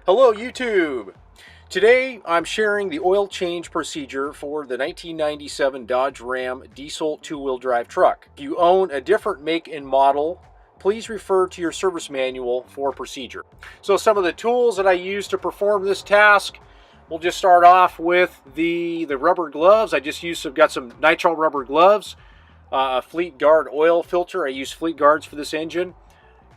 Hello YouTube! Today I'm sharing the oil change procedure for the 1997 Dodge Ram diesel two-wheel drive truck. If you own a different make and model, please refer to your service manual for procedure. So some of the tools that I use to perform this task, we'll just start off with the rubber gloves. I've got some nitrile rubber gloves, a Fleetguard oil filter. I use Fleetguards for this engine,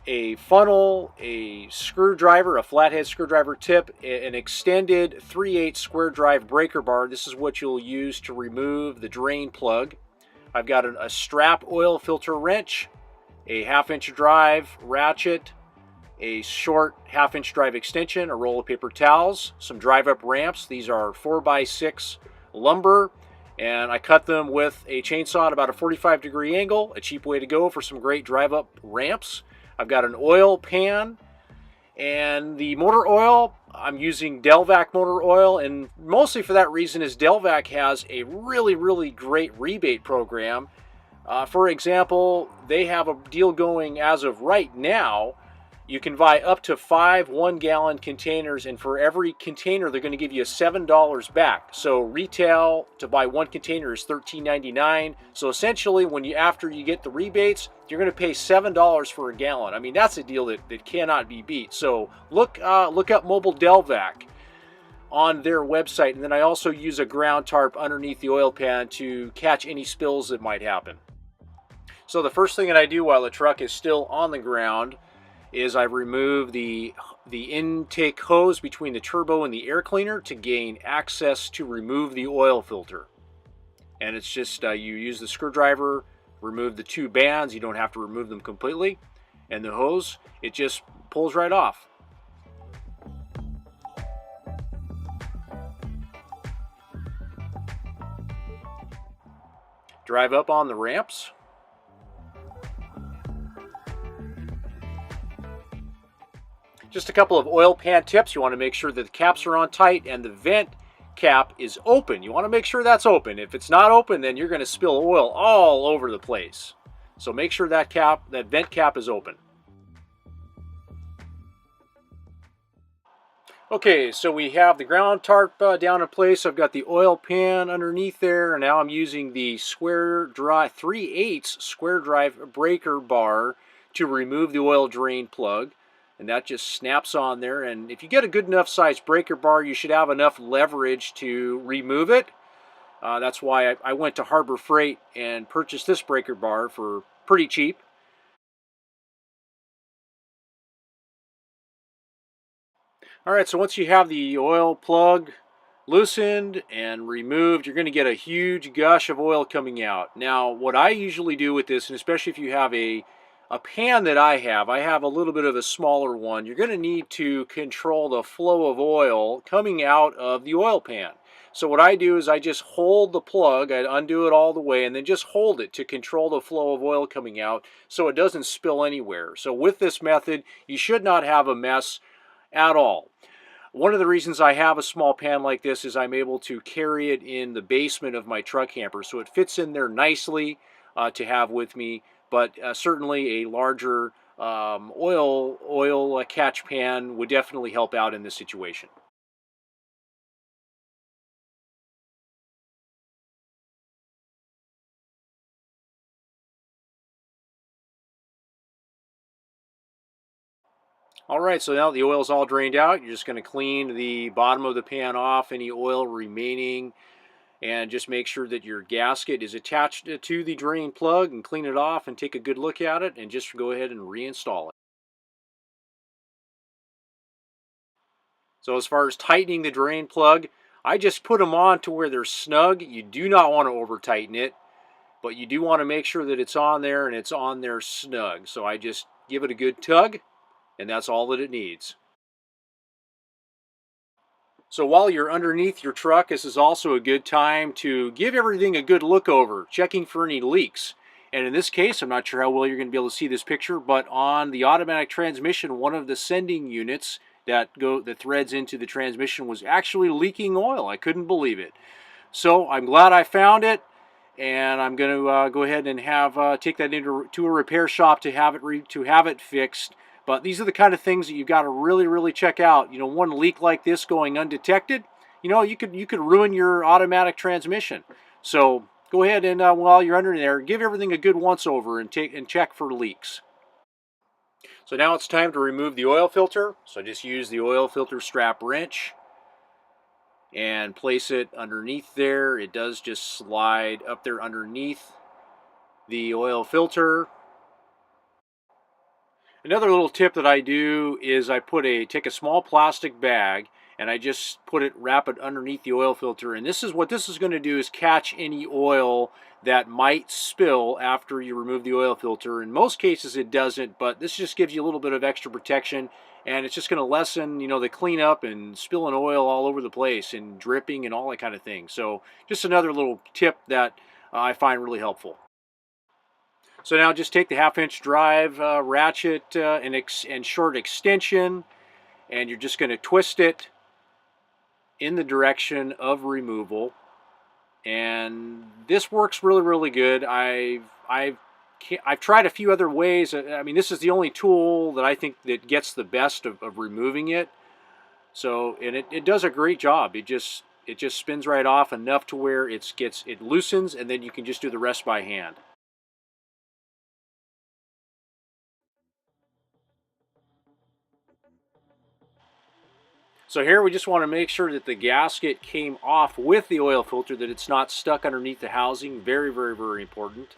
a funnel, a screwdriver, a flathead screwdriver tip, an extended 3/8 square drive breaker bar. This is what you'll use to remove the drain plug. I've got a strap oil filter wrench, a 1/2 inch drive ratchet, a short 1/2 inch drive extension, a roll of paper towels, some drive up ramps. These are 4x6 lumber, and I cut them with a chainsaw at about a 45-degree angle, a cheap way to go for some great drive up ramps. I've got an oil pan, and the motor oil, I'm using Delvac motor oil, and mostly for that reason is Delvac has a really great rebate program. For example, they have a deal going as of right now. You can buy up to 5 1-gallon containers, and for every container they're going to give you $7 back. So retail to buy one container is $13.99. So essentially, after you get the rebates, you're going to pay $7 for a gallon. I mean, that's a deal that cannot be beat. So look up Mobile Delvac on their website, and then I also use a ground tarp underneath the oil pan to catch any spills that might happen. So the first thing that I do while the truck is still on the ground is I remove the intake hose between the turbo and the air cleaner to gain access to remove the oil filter. And it's just you use the screwdriver, remove the two bands. You don't have to remove them completely, and the hose, it just pulls right off. Drive up on the ramps. Just a couple of oil pan tips. You want to make sure that the caps are on tight and the vent cap is open. You want to make sure that's open. If it's not open, then you're going to spill oil all over the place. So make sure that vent cap is open. Okay, so we have the ground tarp down in place. I've got the oil pan underneath there, and now I'm using the square drive 3/8 square drive breaker bar to remove the oil drain plug. And that just snaps on there, and if you get a good enough size breaker bar, you should have enough leverage to remove it. That's why I went to Harbor Freight and purchased this breaker bar for pretty cheap. Alright, so once you have the oil plug loosened and removed, you're going to get a huge gush of oil coming out. Now, what I usually do with this, and especially if you have a pan that I have a little bit of a smaller one, you're going to need to control the flow of oil coming out of the oil pan. So what I do is I just hold the plug, I undo it all the way, and then just hold it to control the flow of oil coming out so it doesn't spill anywhere. So with this method, you should not have a mess at all. One of the reasons I have a small pan like this is I'm able to carry it in the basement of my truck camper, so it fits in there nicely to have with me. But certainly a larger oil catch pan would definitely help out in this situation. All right, so now the oil's all drained out. You're just going to clean the bottom of the pan off, any oil remaining, and just make sure that your gasket is attached to the drain plug, and clean it off and take a good look at it, and just go ahead and reinstall it. So as far as tightening the drain plug, I just put them on to where they're snug. You do not want to over tighten it, but you do want to make sure that it's on there and it's on there snug. So I just give it a good tug, and that's all that it needs. So while you're underneath your truck, this is also a good time to give everything a good look over, checking for any leaks. And in this case, I'm not sure how well you're going to be able to see this picture, but on the automatic transmission, one of the sending units that threads into the transmission was actually leaking oil. I couldn't believe it. So I'm glad I found it, and I'm going to go ahead and take that into a repair shop to have it fixed. But these are the kind of things that you've got to really check out. You know, one leak like this going undetected, you know, you could ruin your automatic transmission. So go ahead and while you're under there, give everything a good once over and check for leaks. So now it's time to remove the oil filter. So just use the oil filter strap wrench and place it underneath there. It does just slide up there underneath the oil filter. Another little tip that I do is I take a small plastic bag and I just wrap it underneath the oil filter. And this is what this is going to do is catch any oil that might spill after you remove the oil filter. In most cases it doesn't, but this just gives you a little bit of extra protection, and it's just going to lessen, you know, the cleanup and spilling oil all over the place and dripping and all that kind of thing. So just another little tip that I find really helpful. So now just take the 1/2-inch drive ratchet and short extension, and you're just going to twist it in the direction of removal. And this works really good. I've tried a few other ways. I mean, this is the only tool that I think that gets the best of removing it. So, and it does a great job. It just spins right off enough to where it loosens, and then you can just do the rest by hand. So here we just want to make sure that the gasket came off with the oil filter, that it's not stuck underneath the housing. Very important.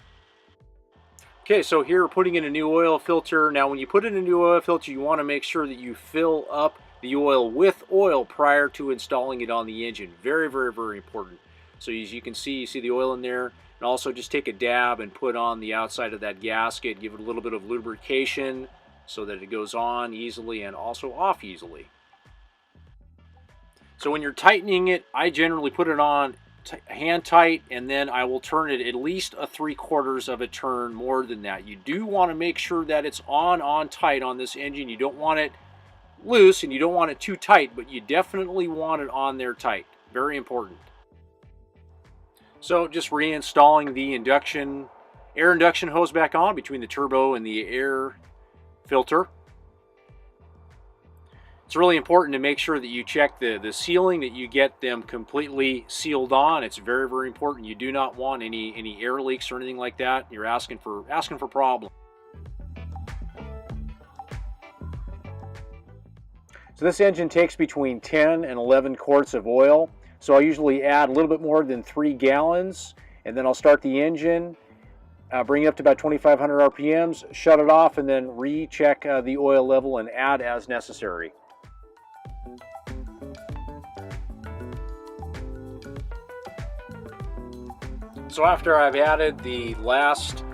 Okay, so here we're putting in a new oil filter. Now when you put in a new oil filter, you want to make sure that you fill up the oil with oil prior to installing it on the engine. Very important. So as you can see, you see the oil in there. And also just take a dab and put on the outside of that gasket. Give it a little bit of lubrication so that it goes on easily and also off easily. So when you're tightening it, I generally put it on hand tight, and then I will turn it at least a 3/4 of a turn more than that. You do want to make sure that it's on tight on this engine. You don't want it loose and you don't want it too tight, but you definitely want it on there tight. Very important. So just reinstalling the air induction hose back on between the turbo and the air filter. It's really important to make sure that you check the sealing, that you get them completely sealed on. It's very important. You do not want any air leaks or anything like that. You're asking for problems. So this engine takes between 10 and 11 quarts of oil. So I usually add a little bit more than 3 gallons, and then I'll start the engine, bring it up to about 2,500 RPMs, shut it off, and then recheck the oil level and add as necessary. So after I've added the last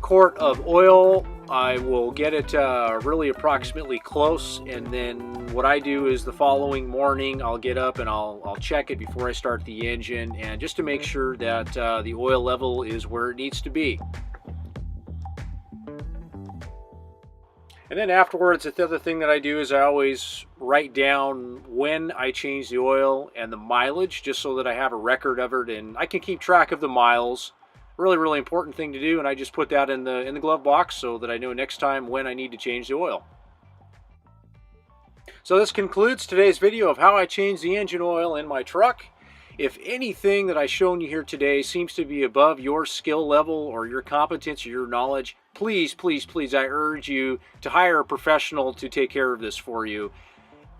quart of oil, I will get it really approximately close, and then what I do is the following morning I'll get up and I'll check it before I start the engine, and just to make sure that the oil level is where it needs to be. And then afterwards, the other thing that I do is I always write down when I change the oil and the mileage, just so that I have a record of it and I can keep track of the miles. Really important thing to do, and I just put that in the glove box so that I know next time when I need to change the oil. So this concludes today's video of how I change the engine oil in my truck. If anything that I've shown you here today seems to be above your skill level or your competence or your knowledge, please, I urge you to hire a professional to take care of this for you.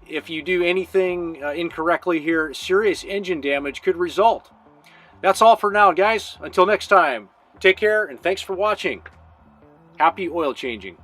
If you do anything incorrectly here, serious engine damage could result. That's all for now, guys. Until next time, take care and thanks for watching. Happy oil changing.